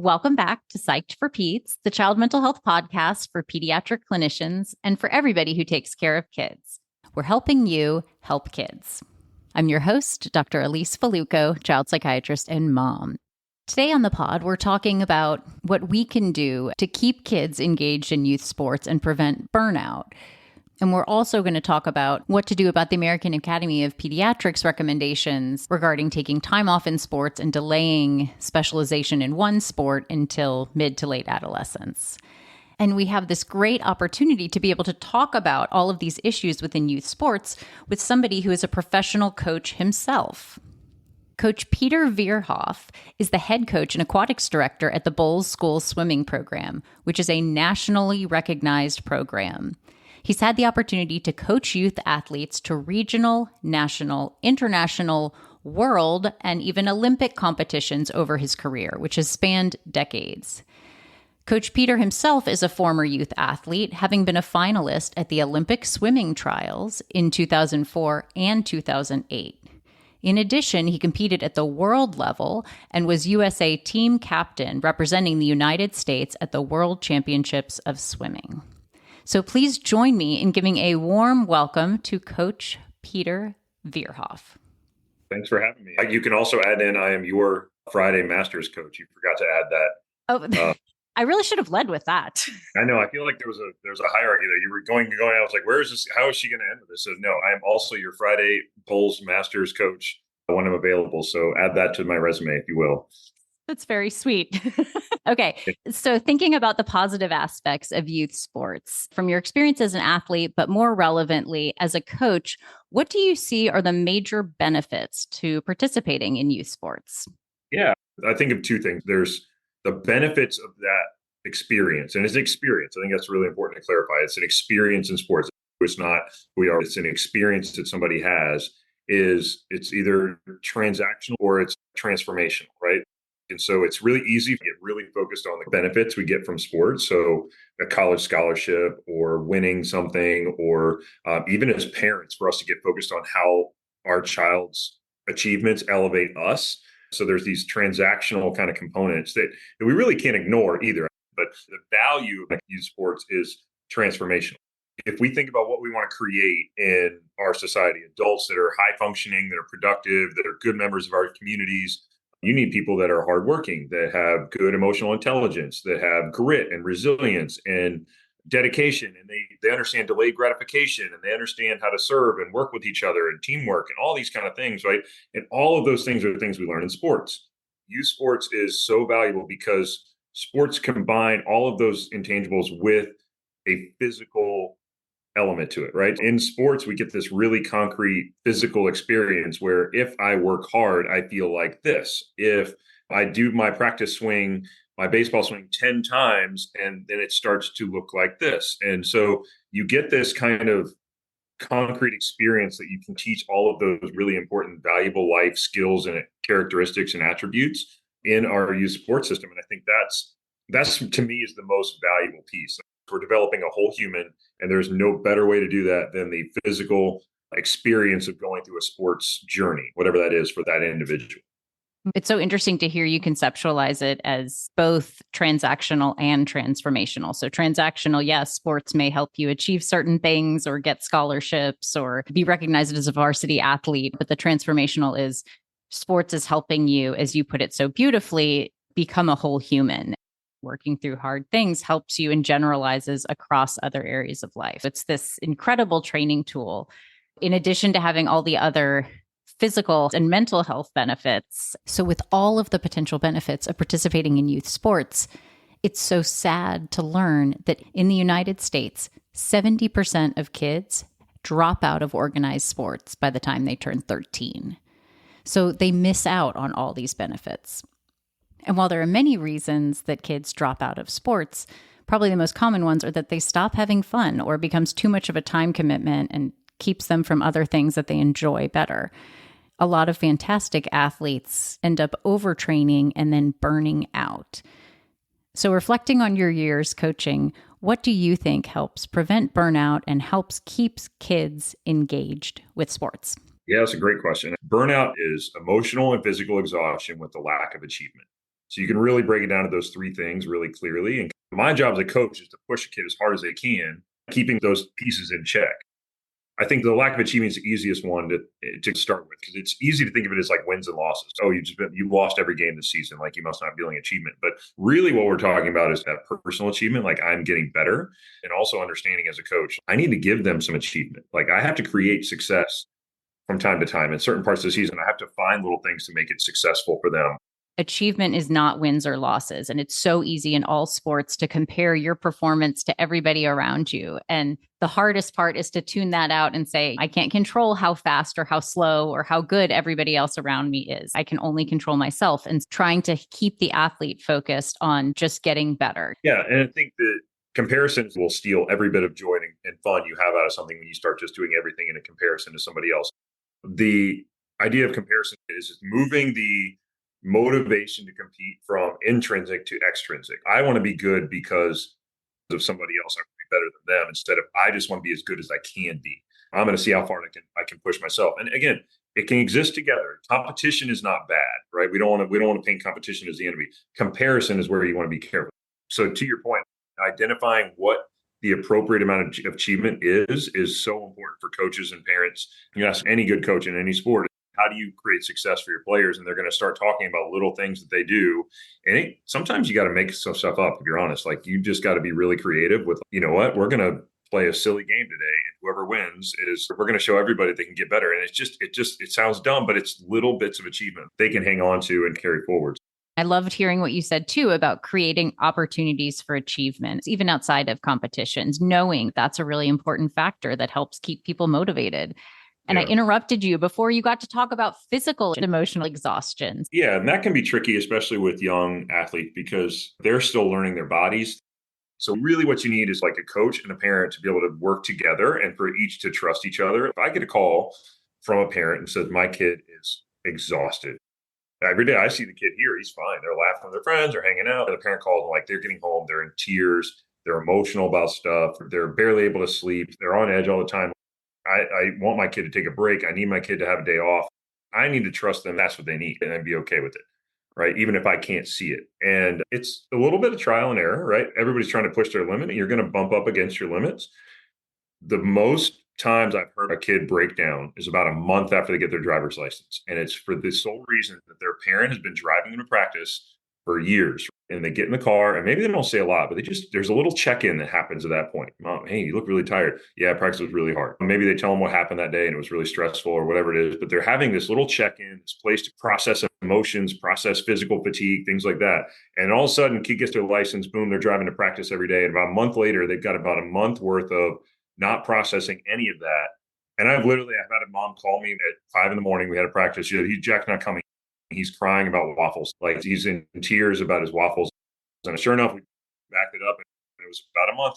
welcome back to Psyched for Peds, the child mental health podcast for pediatric clinicians and for everybody who takes care of kids. We're helping you help kids. I'm your host, Dr. Elise Faluco, child psychiatrist and mom. Today on the pod, we're talking about what we can do to keep kids engaged in youth sports and prevent burnout. And we're also going to talk about what to do about the American Academy of Pediatrics recommendations regarding taking time off in sports and delaying specialization in one sport until mid to late adolescence. And we have this great opportunity to be able to talk about all of these issues within youth sports with somebody who is a professional coach himself. Coach Peter Verhoef is the head coach and aquatics director at the Bolles School Swimming Program, which is a nationally recognized program. He's had the opportunity to coach youth athletes to regional, national, international, world, and even Olympic competitions over his career, which has spanned decades. Coach Peter himself is a former youth athlete, having been a finalist at the Olympic swimming trials in 2004 and 2008. In addition, he competed at the world level and was USA team captain representing the United States at the World Championships of Swimming. So please join me in giving a warm welcome to Coach Peter Verhoef. Thanks for having me. You can also add in, I am your Friday Masters coach. You forgot to add that. Oh, I really should have led with that. I know. I feel like there's a hierarchy there. You were going. I was like, where is this? How is she going to end with this? So no, I am also your Friday Bolles Masters coach when I'm available. So add that to my resume, if you will. That's very sweet. Okay. So thinking about the positive aspects of youth sports from your experience as an athlete, but more relevantly as a coach, what do you see are the major benefits to participating in youth sports? Yeah, I think of two things. There's the benefits of that experience, and it's an experience. I think that's really important to clarify. It's an experience in sports. It's not it's an experience that somebody has. It's either transactional or it's transformational, right? And so it's really easy to get really focused on the benefits we get from sports. So a college scholarship or winning something, or even as parents, for us to get focused on how our child's achievements elevate us. So there's these transactional kind of components that we really can't ignore either. But the value of youth sports is transformational. If we think about what we want to create in our society, adults that are high functioning, that are productive, that are good members of our communities, you need people that are hardworking, that have good emotional intelligence, that have grit and resilience and dedication, and they understand delayed gratification, and they understand how to serve and work with each other and teamwork and all these kind of things, right? And all of those things are things we learn in sports. Youth sports is so valuable because sports combine all of those intangibles with a physical element to it, right? In sports, we get this really concrete physical experience where if I work hard, I feel like this. If I do my practice swing, my baseball swing 10 times, and then it starts to look like this. And so you get this kind of concrete experience that you can teach all of those really important, valuable life skills and characteristics and attributes in our youth sports system. And I think that's to me is the most valuable piece. We're developing a whole human, and there's no better way to do that than the physical experience of going through a sports journey, whatever that is for that individual. It's so interesting to hear you conceptualize it as both transactional and transformational. So transactional, yes, sports may help you achieve certain things or get scholarships or be recognized as a varsity athlete. But the transformational is sports is helping you, as you put it so beautifully, become a whole human. Working through hard things helps you and generalizes across other areas of life. It's this incredible training tool, in addition to having all the other physical and mental health benefits. So with all of the potential benefits of participating in youth sports, it's so sad to learn that in the United States, 70% of kids drop out of organized sports by the time they turn 13. So they miss out on all these benefits. And while there are many reasons that kids drop out of sports, probably the most common ones are that they stop having fun or it becomes too much of a time commitment and keeps them from other things that they enjoy better. A lot of fantastic athletes end up overtraining and then burning out. So reflecting on your years coaching, what do you think helps prevent burnout and helps keep kids engaged with sports? Yeah, that's a great question. Burnout is emotional and physical exhaustion with the lack of achievement. So you can really break it down to those three things really clearly. And my job as a coach is to push a kid as hard as they can, keeping those pieces in check. I think the lack of achievement is the easiest one to start with, because it's easy to think of it as like wins and losses. Oh, you lost every game this season, like you must not be feeling achievement. But really what we're talking about is that personal achievement, like I'm getting better, and also understanding as a coach, I need to give them some achievement. Like I have to create success from time to time. In certain parts of the season, I have to find little things to make it successful for them. Achievement is not wins or losses. And it's so easy in all sports to compare your performance to everybody around you. And the hardest part is to tune that out and say, I can't control how fast or how slow or how good everybody else around me is. I can only control myself, and trying to keep the athlete focused on just getting better. Yeah. And I think that comparisons will steal every bit of joy and fun you have out of something when you start just doing everything in a comparison to somebody else. The idea of comparison is just moving the motivation to compete from intrinsic to extrinsic. I want to be good because of somebody else. I want to be better than them, instead of I just want to be as good as I can be. I'm going to see how far I can push myself. And again, it can exist together. Competition is not bad, right? We don't want to paint competition as the enemy. Comparison is where you want to be careful. So to your point, identifying what the appropriate amount of achievement is so important for coaches and parents. You ask any good coach in any sport, how do you create success for your players? And they're going to start talking about little things that they do. And sometimes you got to make some stuff up, if you're honest. Like you just got to be really creative with, you know what, we're going to play a silly game today. And whoever wins we're going to show everybody they can get better. And it sounds dumb, but it's little bits of achievement they can hang on to and carry forward. I loved hearing what you said too about creating opportunities for achievement, even outside of competitions, knowing that's a really important factor that helps keep people motivated. And I interrupted you before you got to talk about physical and emotional exhaustion. Yeah, and that can be tricky, especially with young athletes, because they're still learning their bodies. So really what you need is like a coach and a parent to be able to work together and for each to trust each other. If I get a call from a parent and says, my kid is exhausted, every day I see the kid here, he's fine. They're laughing with their friends, they're hanging out. And the parent calls and like they're getting home, they're in tears, they're emotional about stuff, they're barely able to sleep, they're on edge all the time. I want my kid to take a break. I need my kid to have a day off. I need to trust them. That's what they need, and then be okay with it, right? Even if I can't see it. And it's a little bit of trial and error, right? Everybody's trying to push their limit, and you're going to bump up against your limits. The most times I've heard a kid break down is about a month after they get their driver's license. And it's for the sole reason that their parent has been driving them to practice for years. And they get in the car, and maybe they don't say a lot, but there's a little check-in that happens at that point. Mom, hey, you look really tired. Yeah, practice was really hard. Maybe they tell them what happened that day and it was really stressful or whatever it is, but they're having this little check-in, this place to process emotions, process physical fatigue, things like that. And all of a sudden, kid gets their license, boom, they're driving to practice every day. And about a month later, they've got about a month worth of not processing any of that. And I've had a mom call me at 5 a.m. We had a practice. Jack's not coming. He's crying about waffles. Like he's in tears about his waffles. And sure enough, we backed it up. And it was about a month.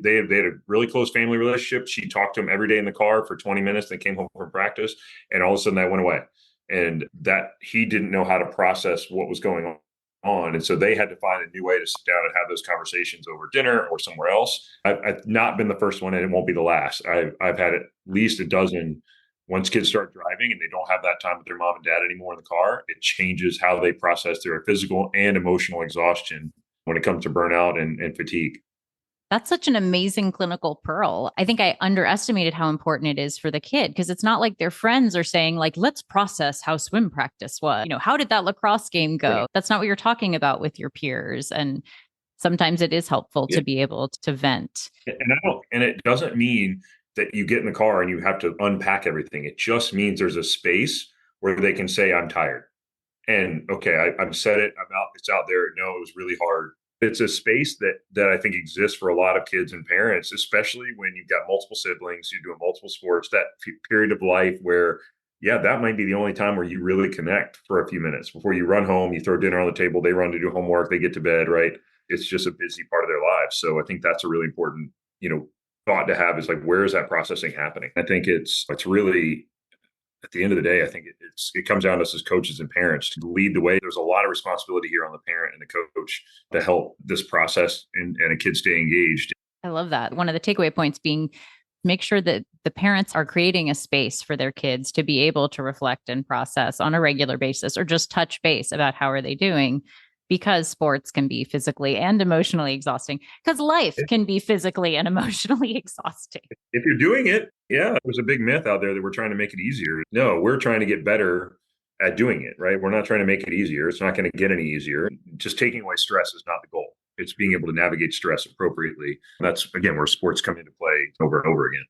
They had a really close family relationship. She talked to him every day in the car for 20 minutes. They came home from practice, and all of a sudden that went away. And that he didn't know how to process what was going on. And so they had to find a new way to sit down and have those conversations over dinner or somewhere else. I've not been the first one, and it won't be the last. I've had at least a dozen. Once kids start driving and they don't have that time with their mom and dad anymore in the car, it changes how they process their physical and emotional exhaustion when it comes to burnout and fatigue. That's such an amazing clinical pearl. I think I underestimated how important it is for the kid, because it's not like their friends are saying like, let's process how swim practice was. How did that lacrosse game go? Right. That's not what you're talking about with your peers. And sometimes it is helpful to be able to vent. And it doesn't mean that you get in the car and you have to unpack everything. It just means there's a space where they can say, I'm tired. And okay, I've said it, I'm out, it's out there. No, it was really hard. It's a space that I think exists for a lot of kids and parents, especially when you've got multiple siblings, you're doing multiple sports, that period of life where, yeah, that might be the only time where you really connect for a few minutes before you run home, you throw dinner on the table, they run to do homework, they get to bed, right? It's just a busy part of their lives. So I think that's a really important, thought to have, is like, where is that processing happening? I think it's really, at the end of the day, I think it comes down to us as coaches and parents to lead the way. There's a lot of responsibility here on the parent and the coach to help this process and a kid stay engaged. I love that. One of the takeaway points being make sure that the parents are creating a space for their kids to be able to reflect and process on a regular basis, or just touch base about how are they doing. because sports can be physically and emotionally exhausting, because life can be physically and emotionally exhausting. If you're doing it, yeah, there's a big myth out there that we're trying to make it easier. No, we're trying to get better at doing it, right? We're not trying to make it easier. It's not going to get any easier. Just taking away stress is not the goal. It's being able to navigate stress appropriately. That's, again, where sports come into play over and over again.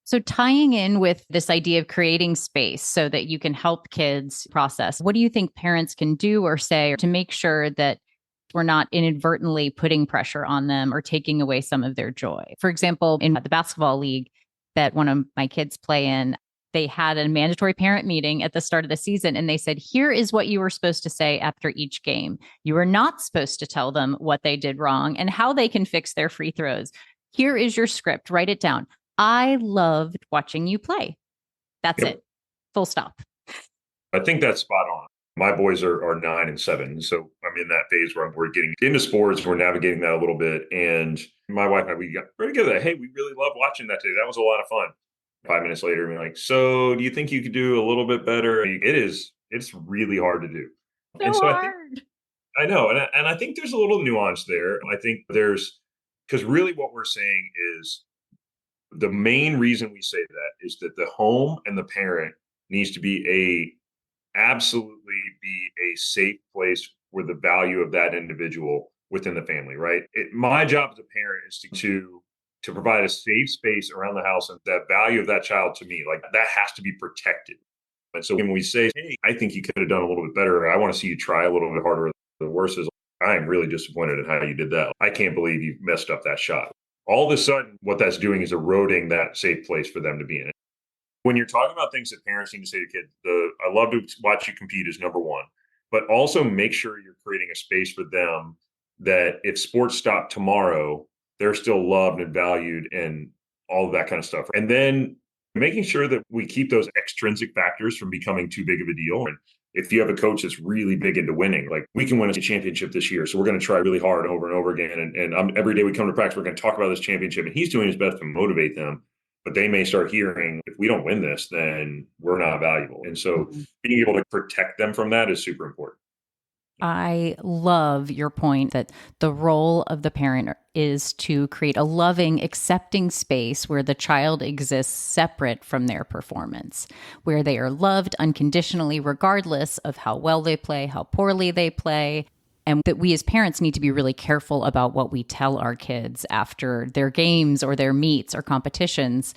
So tying in with this idea of creating space so that you can help kids process, what do you think parents can do or say to make sure that we're not inadvertently putting pressure on them or taking away some of their joy? For example, in the basketball league that one of my kids play in, they had a mandatory parent meeting at the start of the season, and they said, here is what you were supposed to say after each game. You are not supposed to tell them what they did wrong and how they can fix their free throws. Here is your script. Write it down. I loved watching you play. That's it. Full stop. I think that's spot on. My boys are 9 and 7. So I'm in that phase where we're getting into sports. We're navigating that a little bit. And my wife and I, we got very good at that. Hey, we really loved watching that today. That was a lot of fun. 5 minutes later, we're like, so do you think you could do a little bit better? It's really hard to do. So and so hard. I know. And I think there's a little nuance there. I think because really what we're saying is the main reason we say that is that the home and the parent needs to be absolutely be a safe place where the value of that individual within the family, right? My job as a parent is to provide a safe space around the house, and that value of that child to me, like that has to be protected. And so when we say, hey, I think you could have done a little bit better, I want to see you try a little bit harder. The worst is I am really disappointed in how you did that. I can't believe you messed up that shot. All of a sudden, what that's doing is eroding that safe place for them to be in. When you're talking about things that parents need to say to kids, I love to watch you compete is number one, but also make sure you're creating a space for them that if sports stop tomorrow, they're still loved and valued and all of that kind of stuff. And then making sure that we keep those extrinsic factors from becoming too big of a deal. And if you have a coach that's really big into winning, like we can win a championship this year. So we're going to try really hard over and over again. And every day we come to practice, we're going to talk about this championship. And he's doing his best to motivate them. But they may start hearing, if we don't win this, then we're not valuable. And so being able to protect them from that is super important. I love your point that the role of the parent is to create a loving, accepting space where the child exists separate from their performance, where they are loved unconditionally, regardless of how well they play, how poorly they play. And that we as parents need to be really careful about what we tell our kids after their games or their meets or competitions.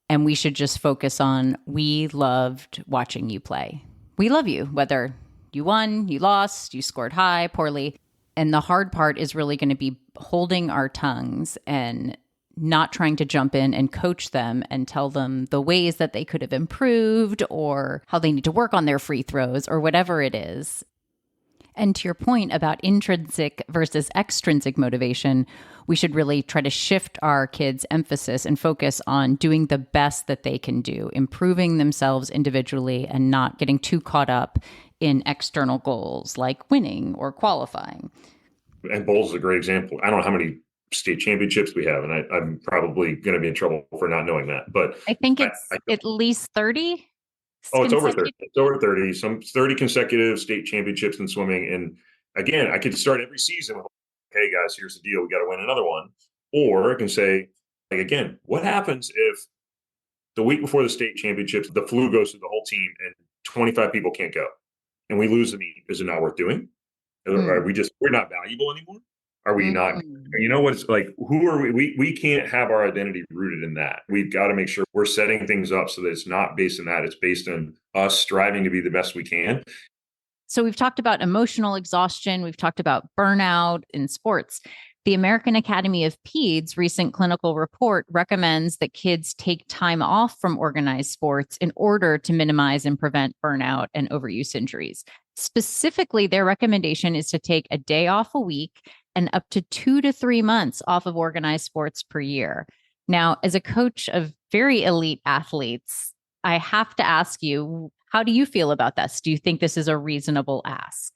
And we should just focus on, we loved watching you play. We love you, whether you won, you lost, you scored high, poorly. And the hard part is really going to be holding our tongues and not trying to jump in and coach them and tell them the ways that they could have improved or how they need to work on their free throws or whatever it is. And to your point about intrinsic versus extrinsic motivation, we should really try to shift our kids' emphasis and focus on doing the best that they can do, improving themselves individually and not getting too caught up in external goals like winning or qualifying. And Bolles is a great example. I don't know how many state championships we have, and I'm probably going to be in trouble for not knowing that. But I think it's at least 30. Oh, it's over 30. It's over 30. Some 30 consecutive state championships in swimming. And again, I could start every season with, hey guys, here's the deal. We got to win another one. Or I can say, like, again, what happens if the week before the state championships, the flu goes through the whole team and 25 people can't go and we lose the meet? Is it not worth doing? Are we're not valuable anymore? Are we not? You know what it's like? Who are we? We can't have our identity rooted in that. We've got to make sure we're setting things up so that it's not based on that. It's based on us striving to be the best we can. So we've talked about emotional exhaustion. We've talked about burnout in sports. The American Academy of Peds' recent clinical report recommends that kids take time off from organized sports in order to minimize and prevent burnout and overuse injuries. Specifically, their recommendation is to take a day off a week and up to 2 to 3 months off of organized sports per year. Now, as a coach of very elite athletes, I have to ask you, how do you feel about this? Do you think this is a reasonable ask?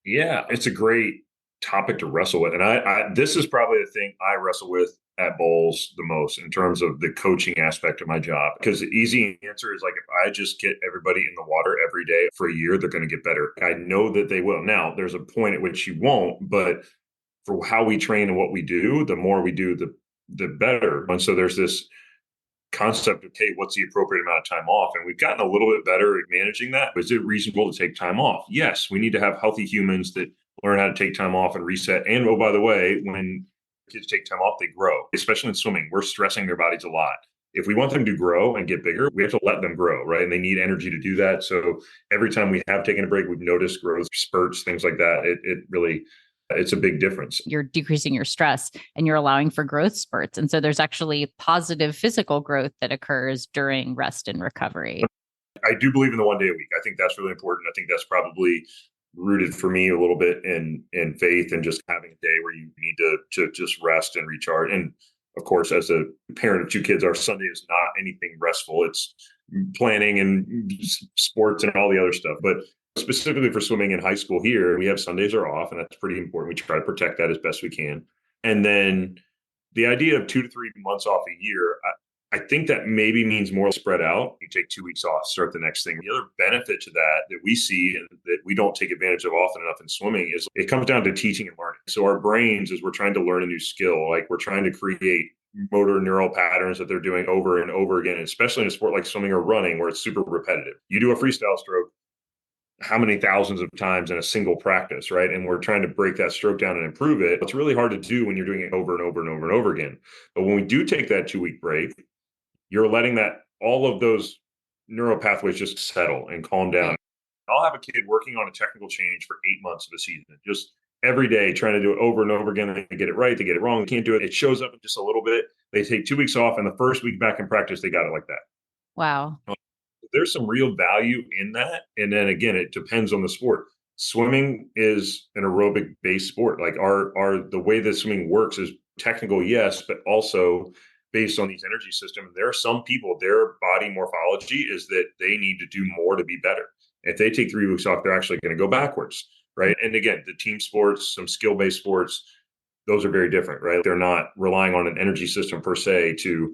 Yeah, it's a great topic to wrestle with. And this is probably the thing I wrestle with at Bolles the most in terms of the coaching aspect of my job. Because the easy answer is like, if I just get everybody in the water every day for a year, they're going to get better. I know that they will. Now, there's a point at which you won't, but for how we train and what we do, the more we do, the better. And so there's this concept of, okay, what's the appropriate amount of time off? And we've gotten a little bit better at managing that. Is it reasonable to take time off? Yes, we need to have healthy humans that learn how to take time off and reset. And oh, by the way, when kids take time off, they grow, especially in swimming. We're stressing their bodies a lot. If we want them to grow and get bigger, we have to let them grow, right? And they need energy to do that. So every time we have taken a break, we've noticed growth spurts, things like that. It really, it's a big difference. You're decreasing your stress and you're allowing for growth spurts. And so there's actually positive physical growth that occurs during rest and recovery. I do believe in the 1 day a week. I think that's really important. I think that's probably rooted for me a little bit in faith and just having a day where you need to just rest and recharge. And of course, as a parent of two kids, our Sunday is not anything restful. It's planning and sports and all the other stuff. But specifically for swimming in high school here, we have Sundays are off, and that's pretty important. We try to protect that as best we can. And then the idea of 2 to 3 months off a year, I think that maybe means more spread out. You take 2 weeks off, start the next thing. The other benefit to that we see and that we don't take advantage of often enough in swimming is it comes down to teaching and learning. So our brains, as we're trying to learn a new skill, like we're trying to create motor neural patterns that they're doing over and over again, especially in a sport like swimming or running where it's super repetitive. You do a freestyle stroke how many thousands of times in a single practice, right? And we're trying to break that stroke down and improve it. It's really hard to do when you're doing it over and over and over and over again. But when we do take that 2-week break, you're letting that all of those neural pathways just settle and calm down. I'll have a kid working on a technical change for 8 months of a season, just every day trying to do it over and over again. They get it right, they get it wrong, they can't do it. It shows up just a little bit. They take 2 weeks off, and the first week back in practice, they got it like that. Wow. There's some real value in that. And then again, it depends on the sport. Swimming is an aerobic based sport. Like the way that swimming works is technical, yes, but also based on these energy systems. There are some people, their body morphology is that they need to do more to be better. If they take 3 weeks off, they're actually going to go backwards, right? And again, the team sports, some skill-based sports, those are very different, right? They're not relying on an energy system per se to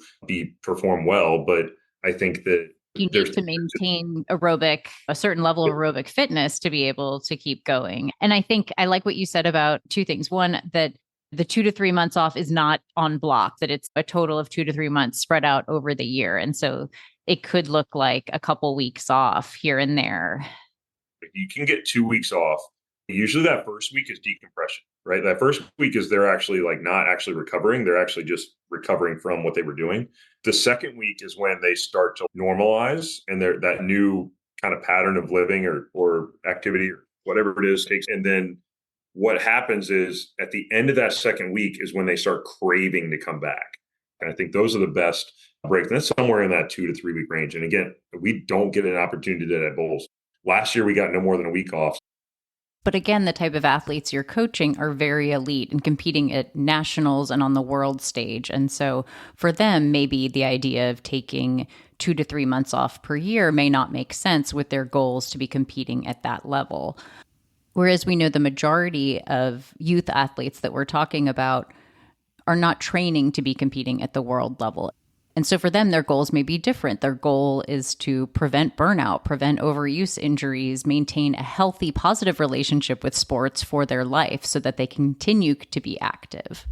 perform well, but I think that you need to maintain a certain level of aerobic fitness to be able to keep going. And I think I like what you said about two things. One, that the 2 to 3 months off is not on block, that it's a total of 2 to 3 months spread out over the year. And so it could look like a couple weeks off here and there. You can get 2 weeks off. Usually that first week is decompression, right? That first week is they're actually like not actually recovering. They're actually just recovering from what they were doing. The second week is when they start to normalize and they're that new kind of pattern of living or activity or whatever it is takes. And then what happens is at the end of that second week is when they start craving to come back. And I think those are the best breaks. That's somewhere in that 2 to 3 week range. And again, we don't get an opportunity to do that at Bolles. Last year, we got no more than a week off. But again, the type of athletes you're coaching are very elite and competing at nationals and on the world stage. And so for them, maybe the idea of taking 2 to 3 months off per year may not make sense with their goals to be competing at that level. Whereas we know the majority of youth athletes that we're talking about are not training to be competing at the world level. And so for them, their goals may be different. Their goal is to prevent burnout, prevent overuse injuries, maintain a healthy, positive relationship with sports for their life so that they continue to be active.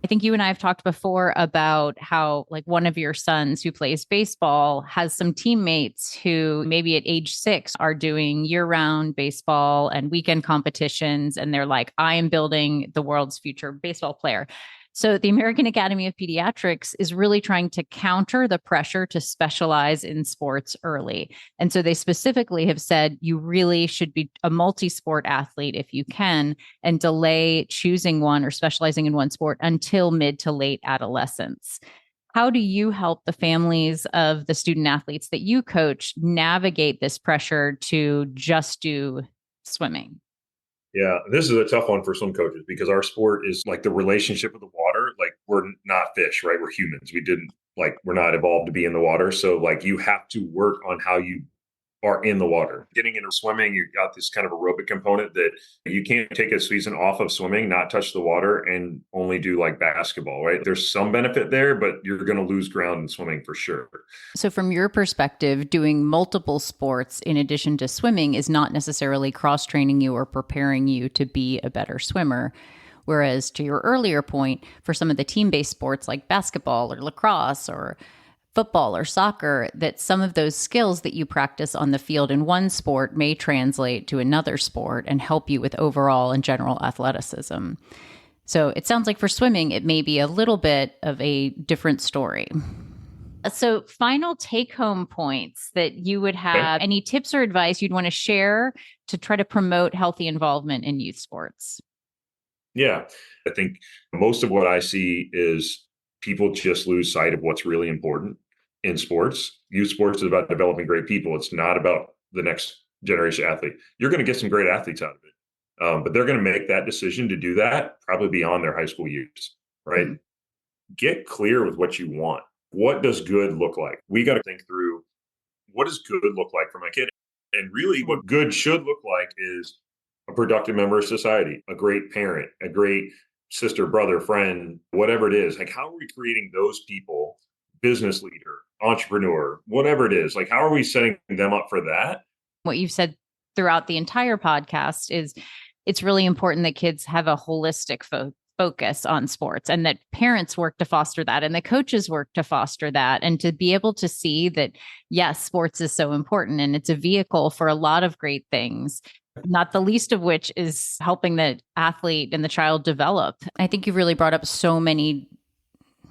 I think you and I have talked before about how like one of your sons who plays baseball has some teammates who maybe at age 6 are doing year-round baseball and weekend competitions. And they're like, I am building the world's future baseball player. So the American Academy of Pediatrics is really trying to counter the pressure to specialize in sports early. And so they specifically have said you really should be a multi-sport athlete if you can, and delay choosing one or specializing in one sport until mid to late adolescence. How do you help the families of the student athletes that you coach navigate this pressure to just do swimming? Yeah, this is a tough one for some coaches because our sport is like the relationship with the water. Like we're not fish, right? We're humans. We're not evolved to be in the water. So like you have to work on how you are in the water. Getting into swimming, you've got this kind of aerobic component that you can't take a season off of swimming, not touch the water, and only do like basketball, right? There's some benefit there, but you're going to lose ground in swimming for sure. So from your perspective, doing multiple sports in addition to swimming is not necessarily cross-training you or preparing you to be a better swimmer. Whereas to your earlier point, for some of the team-based sports like basketball or lacrosse or football or soccer, that some of those skills that you practice on the field in one sport may translate to another sport and help you with overall and general athleticism. So it sounds like for swimming, it may be a little bit of a different story. So final take-home points that you would have, any tips or advice you'd want to share to try to promote healthy involvement in youth sports? Yeah, I think most of what I see is people just lose sight of what's really important in sports. Youth sports is about developing great people. It's not about the next generation athlete. You're going to get some great athletes out of it, but they're going to make that decision to do that probably beyond their high school years, right? Mm-hmm. Get clear with what you want. What does good look like? We got to think through, what does good look like for my kid? And really what good should look like is a productive member of society, a great parent, a great sister, brother, friend, whatever it is. Like, how are we creating those people, business leader, entrepreneur, whatever it is? Like, how are we setting them up for that? What you've said throughout the entire podcast is it's really important that kids have a holistic focus on sports, and that parents work to foster that, and the coaches work to foster that, and to be able to see that, yes, sports is so important and it's a vehicle for a lot of great things, not the least of which is helping the athlete and the child develop. I think you've really brought up so many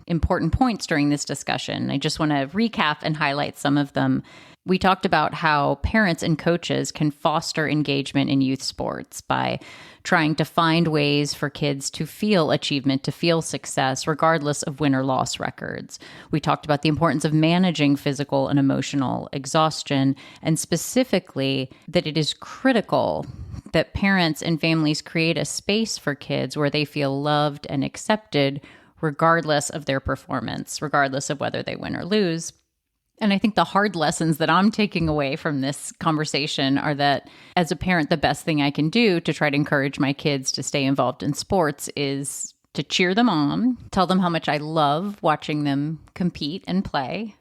important points during this discussion. I just want to recap and highlight some of them. We talked about how parents and coaches can foster engagement in youth sports by trying to find ways for kids to feel achievement, to feel success, regardless of win or loss records. We talked about the importance of managing physical and emotional exhaustion, and specifically that it is critical that parents and families create a space for kids where they feel loved and accepted, regardless of their performance, regardless of whether they win or lose. And I think the hard lessons that I'm taking away from this conversation are that as a parent, the best thing I can do to try to encourage my kids to stay involved in sports is to cheer them on, tell them how much I love watching them compete and play,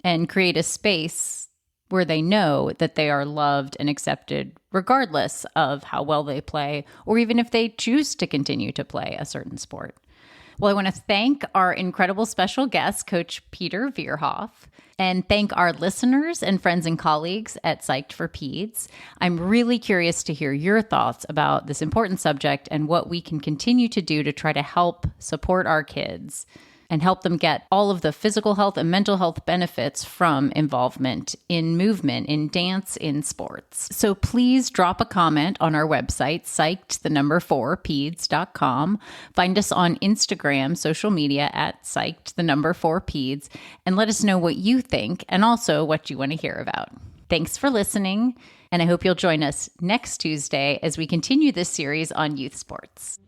and create a space where they know that they are loved and accepted regardless of how well they play, or even if they choose to continue to play a certain sport. Well, I want to thank our incredible special guest, Coach Peter Verhoef, and thank our listeners and friends and colleagues at Psyched for Peds. I'm really curious to hear your thoughts about this important subject and what we can continue to do to try to help support our kids and help them get all of the physical health and mental health benefits from involvement in movement, in dance, in sports. So please drop a comment on our website, psyched4peds.com. Find us on Instagram, social media at psyched4peds, and let us know what you think and also what you want to hear about. Thanks for listening, and I hope you'll join us next Tuesday as we continue this series on youth sports.